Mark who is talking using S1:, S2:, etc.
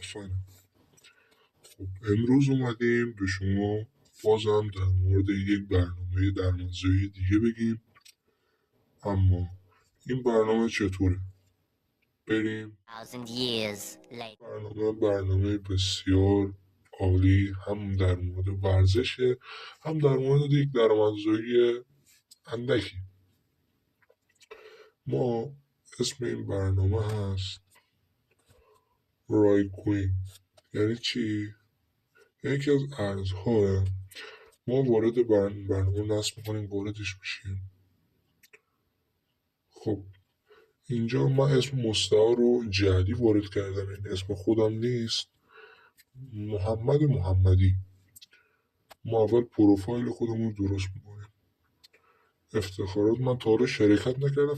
S1: خفنه. خب امروز اومدیم به شما بازم در مورد یک برنامه درمانزایی دیگه بگیم. اما این برنامه چطوره؟ بریم. برنامه بسیار عالی، هم در مورد ورزشه، هم در مورد یک درمانزایی اندکی. ما اسم این برنامه هست رای کوین. یعنی چی؟ یکی از ارزها ما وارد برنامه نصب میکنیم، واردش میشیم. خب اینجا من اسم مستعار رو جعلی وارد کردم، این اسم خودم نیست، محمدی. ما اول پروفایل خودمون رو درست میکنیم. افتخارات من تا حالا شرکت نکردم،